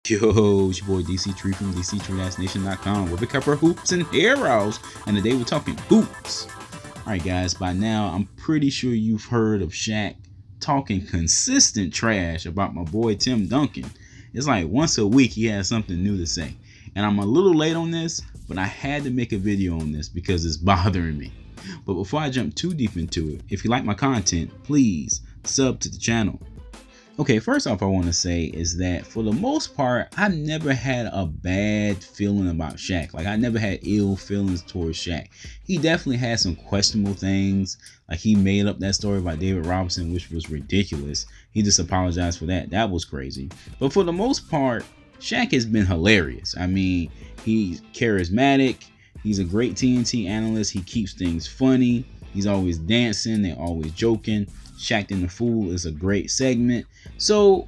Yo, it's your boy Dctree from Dctree-Nation.com, where we cover hoops and heroes, and today we're talking hoops. Alright guys, by now I'm pretty sure you've heard of Shaq talking consistent trash about my boy Tim Duncan. It's like once a week he has something new to say. And I'm a little late on this, but I had to make a video on this because it's bothering me. But before I jump too deep into it, if you like my content, please sub to the channel. Okay, first off I want to say is that for the most part, I've never had a bad feeling about Shaq. Like I never had ill feelings towards Shaq. He definitely had some questionable things. Like he made up that story about David Robinson, which was ridiculous. He just apologized for that. That was crazy. But for the most part, Shaq has been hilarious. I mean, he's charismatic. He's a great TNT analyst. He keeps things funny. He's always dancing. They're always joking. Shaq and the Fool is a great segment. So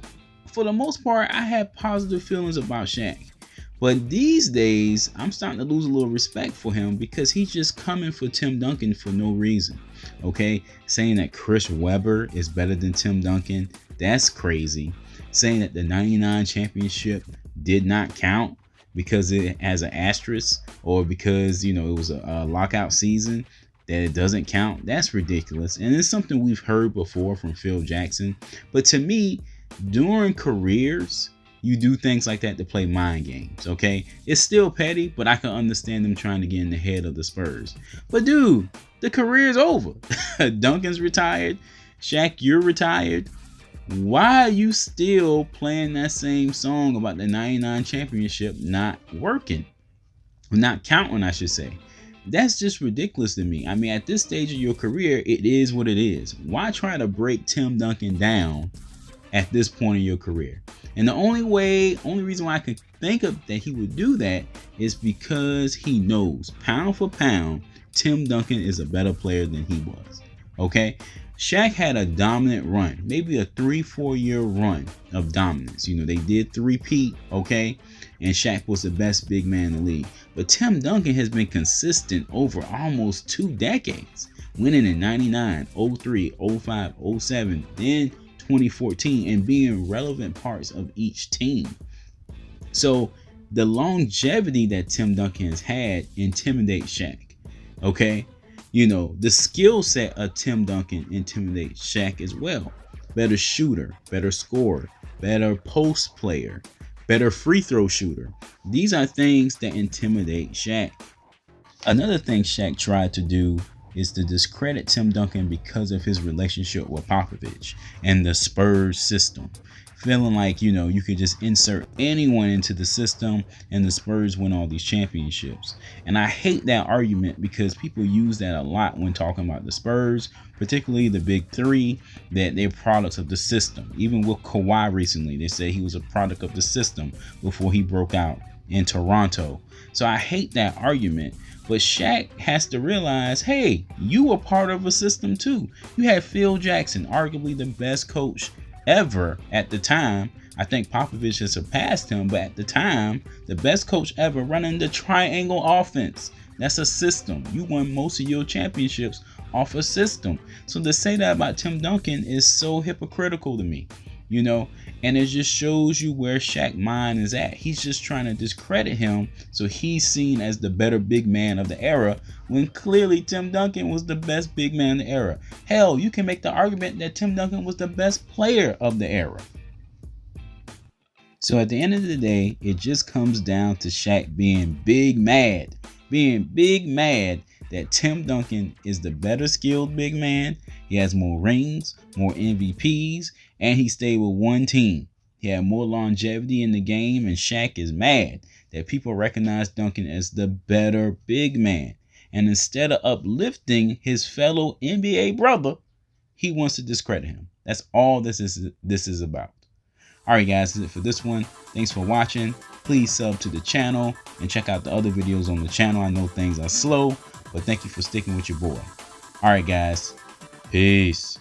for the most part, I had positive feelings about Shaq. But these days, I'm starting to lose a little respect for him because he's just coming for Tim Duncan for no reason. Okay, saying that Chris Webber is better than Tim Duncan, that's crazy. Saying that the 99 championship did not count because it has an asterisk, or because, you know, it was a lockout season, that it doesn't count. That's ridiculous. And it's something we've heard before from Phil Jackson. But to me, during careers, you do things like that to play mind games, okay? It's still petty, but I can understand them trying to get in the head of the Spurs. But dude, the career's over. Duncan's retired. Shaq, you're retired. Why are you still playing that same song about the 99 championship not working? Not counting, I should say. That's just ridiculous to me. I mean, at this stage of your career, it is what it is. Why try to break Tim Duncan down at this point in your career? And the only reason why I could think of that he would do that is because he knows, pound for pound, Tim Duncan is a better player than he was. Okay? Shaq had a dominant run, maybe a 3-4 year run of dominance. You know, they did three-peat, okay? And Shaq was the best big man in the league. But Tim Duncan has been consistent over almost 2 decades, winning in 99, 03, 05, 07, then 2014, and being relevant parts of each team. So the longevity that Tim Duncan has had intimidates Shaq, okay? You know, the skill set of Tim Duncan intimidates Shaq as well. Better shooter, better scorer, better post player, better free throw shooter. These are things that intimidate Shaq. Another thing Shaq tried to do is to discredit Tim Duncan because of his relationship with Popovich and the Spurs system. Feeling like, you know, you could just insert anyone into the system and the Spurs win all these championships. And I hate that argument because people use that a lot when talking about the Spurs, particularly the big three, that they're products of the system. Even with Kawhi recently, they say he was a product of the system before he broke out in Toronto. So I hate that argument. But Shaq has to realize, hey, you were part of a system too. You had Phil Jackson, arguably the best coach ever at the time. I think Popovich has surpassed him, but at the time, the best coach ever running the triangle offense. That's a system. You won most of your championships off a system. So to say that about Tim Duncan is so hypocritical to me, you know, and it just shows you where Shaq's mind is at. He's just trying to discredit him so he's seen as the better big man of the era, when clearly Tim Duncan was the best big man of the era. Hell, you can make the argument that Tim Duncan was the best player of the era. So at the end of the day, it just comes down to Shaq being big mad that Tim Duncan is the better skilled big man. He has more rings, more MVPs, and he stayed with one team. He had more longevity in the game, and Shaq is mad that people recognize Duncan as the better big man. And instead of uplifting his fellow NBA brother, he wants to discredit him. That's all this is about. Alright guys, that's it for this one. Thanks for watching. Please sub to the channel and check out the other videos on the channel. I know things are slow, but thank you for sticking with your boy. Alright guys, peace.